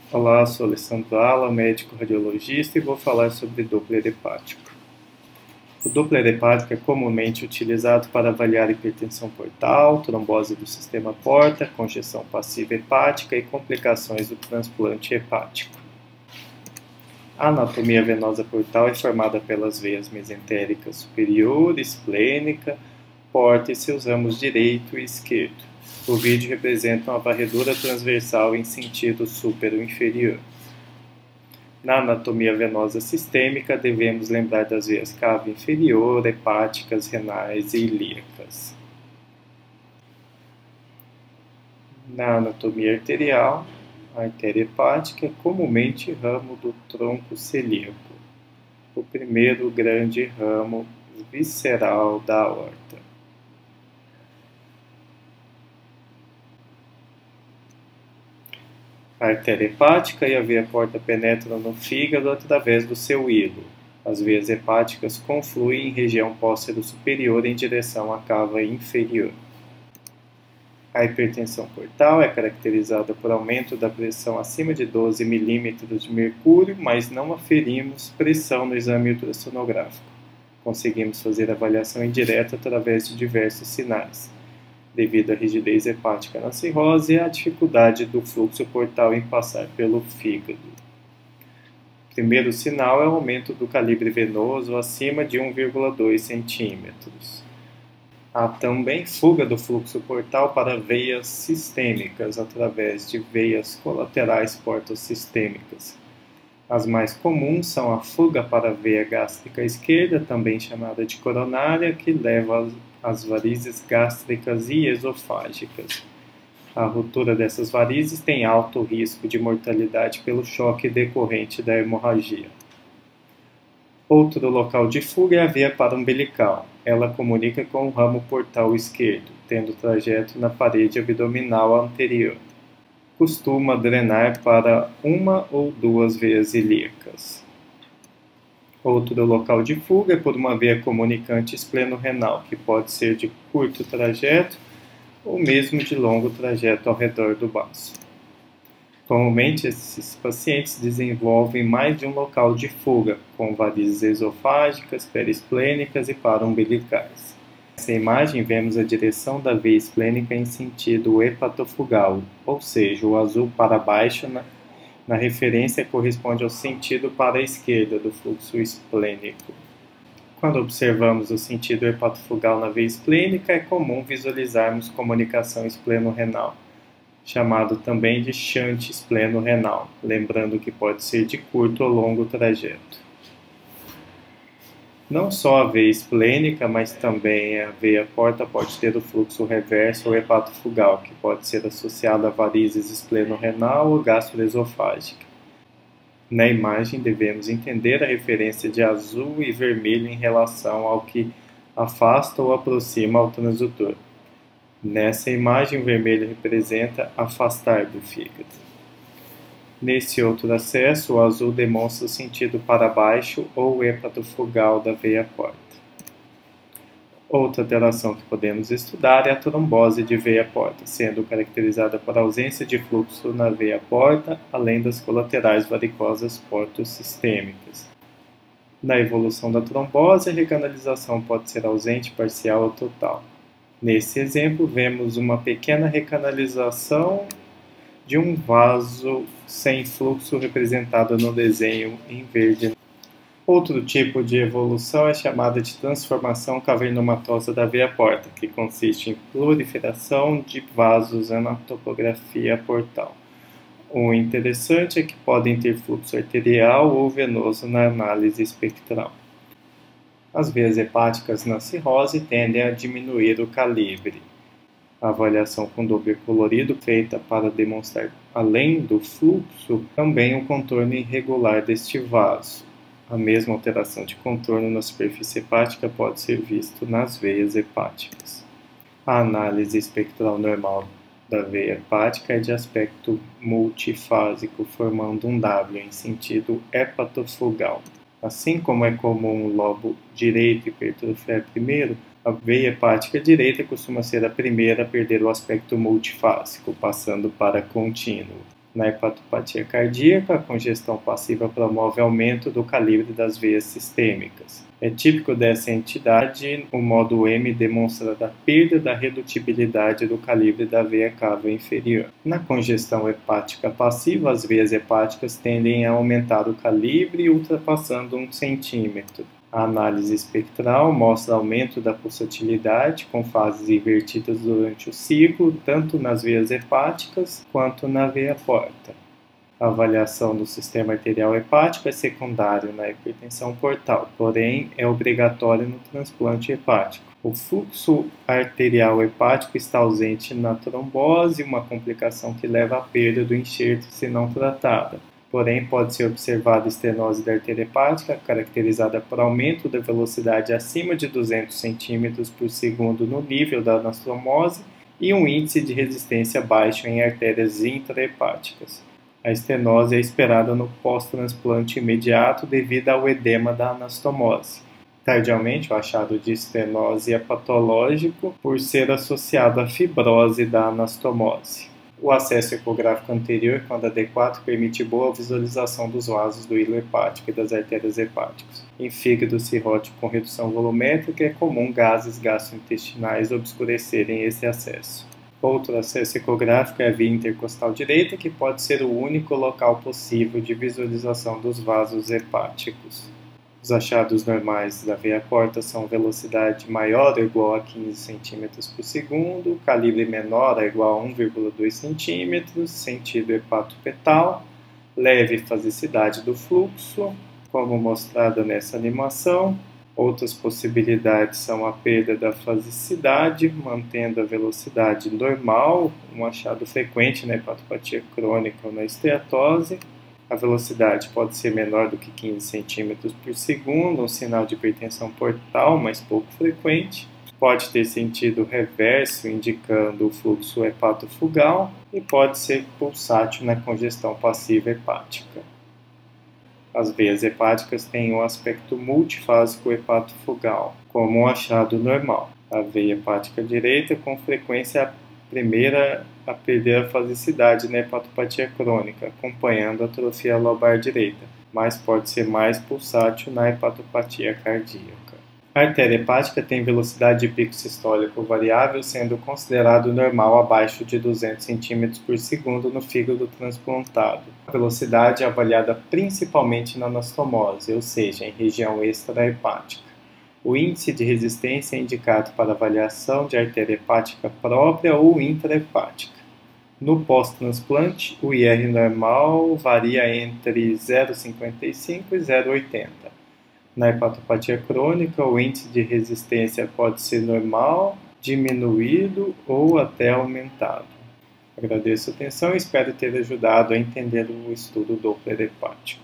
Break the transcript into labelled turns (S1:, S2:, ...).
S1: Olá, sou Alessandro Ala, médico radiologista e vou falar sobre Doppler hepático. O Doppler hepático é comumente utilizado para avaliar hipertensão portal, trombose do sistema porta, congestão passiva hepática e complicações do transplante hepático. A anatomia venosa portal é formada pelas veias mesentéricas superior, esplênica, porta e seus ramos direito e esquerdo. O vídeo representa uma varredura transversal em sentido supero-inferior. Na anatomia venosa sistêmica, devemos lembrar das veias cava inferior, hepáticas, renais e ilíacas. Na anatomia arterial, a artéria hepática é comumente ramo do tronco celíaco, o primeiro grande ramo visceral da aorta. A artéria hepática e a veia porta penetram no fígado através do seu hilo. As veias hepáticas confluem em região póstero superior em direção à cava inferior. A hipertensão portal é caracterizada por aumento da pressão acima de 12 mm de mercúrio, mas não aferimos pressão no exame ultrassonográfico. Conseguimos fazer avaliação indireta através de diversos sinais, devido à rigidez hepática na cirrose e à dificuldade do fluxo portal em passar pelo fígado. O primeiro sinal é o aumento do calibre venoso acima de 1,2 cm. Há também fuga do fluxo portal para veias sistêmicas através de veias colaterais portosistêmicas. As mais comuns são a fuga para a veia gástrica esquerda, também chamada de coronária, que leva às varizes gástricas e esofágicas. A ruptura dessas varizes tem alto risco de mortalidade pelo choque decorrente da hemorragia. Outro local de fuga é a veia paraumbilical. Ela comunica com o ramo portal esquerdo, tendo trajeto na parede abdominal anterior. Costuma drenar para uma ou duas veias ilíacas. Outro local de fuga é por uma veia comunicante espleno-renal, que pode ser de curto trajeto ou mesmo de longo trajeto ao redor do baço. Comumente, esses pacientes desenvolvem mais de um local de fuga, com varizes esofágicas, periesplênicas e paraumbilicais. Nessa imagem, vemos a direção da veia esplênica em sentido hepatofugal, ou seja, o azul para baixo na referência corresponde ao sentido para a esquerda do fluxo esplênico. Quando observamos o sentido hepatofugal na veia esplênica, é comum visualizarmos comunicação espleno-renal, chamado também de shunt espleno-renal, lembrando que pode ser de curto ou longo trajeto. Não só a veia esplênica, mas também a veia porta pode ter o fluxo reverso ou hepatofugal, que pode ser associado a varizes espleno-renal ou gastroesofágica. Na imagem, devemos entender a referência de azul e vermelho em relação ao que afasta ou aproxima ao transdutor. Nessa imagem, o vermelho representa afastar do fígado. Nesse outro acesso, o azul demonstra o sentido para baixo ou hepatofugal da veia porta. Outra alteração que podemos estudar é a trombose de veia porta, sendo caracterizada por ausência de fluxo na veia porta, além das colaterais varicosas portosistêmicas. Na evolução da trombose, a recanalização pode ser ausente, parcial ou total. Nesse exemplo, vemos uma pequena recanalização de um vaso sem fluxo representado no desenho em verde. Outro tipo de evolução é chamada de transformação cavernomatosa da veia porta, que consiste em proliferação de vasos na topografia portal. O interessante é que podem ter fluxo arterial ou venoso na análise espectral. As veias hepáticas na cirrose tendem a diminuir o calibre. A avaliação com Doppler colorido, feita para demonstrar, além do fluxo, também o contorno irregular deste vaso. A mesma alteração de contorno na superfície hepática pode ser visto nas veias hepáticas. A análise espectral normal da veia hepática é de aspecto multifásico, formando um W em sentido hepatofugal. Assim como é comum o lobo direito hipertrofiar primeiro, a veia hepática direita costuma ser a primeira a perder o aspecto multifásico, passando para contínuo. Na hepatopatia cardíaca, a congestão passiva promove aumento do calibre das veias sistêmicas. É típico dessa entidade o modo M demonstrando a perda da redutibilidade do calibre da veia cava inferior. Na congestão hepática passiva, as veias hepáticas tendem a aumentar o calibre, ultrapassando 1 centímetro. A análise espectral mostra aumento da pulsatilidade com fases invertidas durante o ciclo, tanto nas veias hepáticas quanto na veia porta. A avaliação do sistema arterial hepático é secundário na hipertensão portal, porém é obrigatório no transplante hepático. O fluxo arterial hepático está ausente na trombose, uma complicação que leva à perda do enxerto se não tratada. Porém, pode ser observada estenose da artéria hepática, caracterizada por aumento da velocidade acima de 200 cm por segundo no nível da anastromose e um índice de resistência baixo em artérias intrahepáticas. A estenose é esperada no pós-transplante imediato devido ao edema da anastomose. Tardiamente, o achado de estenose é patológico por ser associado à fibrose da anastomose. O acesso ecográfico anterior, quando adequado, permite boa visualização dos vasos do hilo hepático e das artérias hepáticas. Em fígado cirrótico com redução volumétrica, é comum gases gastrointestinais obscurecerem esse acesso. Outro acesso ecográfico é a via intercostal direita, que pode ser o único local possível de visualização dos vasos hepáticos. Os achados normais da veia porta são velocidade maior ou igual a 15 cm por segundo, calibre menor ou igual a 1,2 cm, sentido hepatopetal, leve fasicidade do fluxo, como mostrado nessa animação. Outras possibilidades são a perda da fasicidade, mantendo a velocidade normal, um achado frequente na hepatopatia crônica ou na esteatose. A velocidade pode ser menor do que 15 cm por segundo, um sinal de hipertensão portal, mas pouco frequente. Pode ter sentido reverso, indicando o fluxo hepatofugal, e pode ser pulsátil na congestão passiva hepática. As veias hepáticas têm um aspecto multifásico hepatofugal, como um achado normal. A veia hepática direita, com frequência, é a primeira a perder a fasicidade na hepatopatia crônica, acompanhando a atrofia lobar direita, mas pode ser mais pulsátil na hepatopatia cardíaca. A artéria hepática tem velocidade de pico sistólico variável, sendo considerado normal abaixo de 200 cm por segundo no fígado transplantado. A velocidade é avaliada principalmente na anastomose, ou seja, em região extrahepática. O índice de resistência é indicado para avaliação de artéria hepática própria ou intrahepática. No pós-transplante, o IR normal varia entre 0,55 e 0,80. Na hepatopatia crônica, o índice de resistência pode ser normal, diminuído ou até aumentado. Agradeço a atenção e espero ter ajudado a entender o estudo Doppler hepático.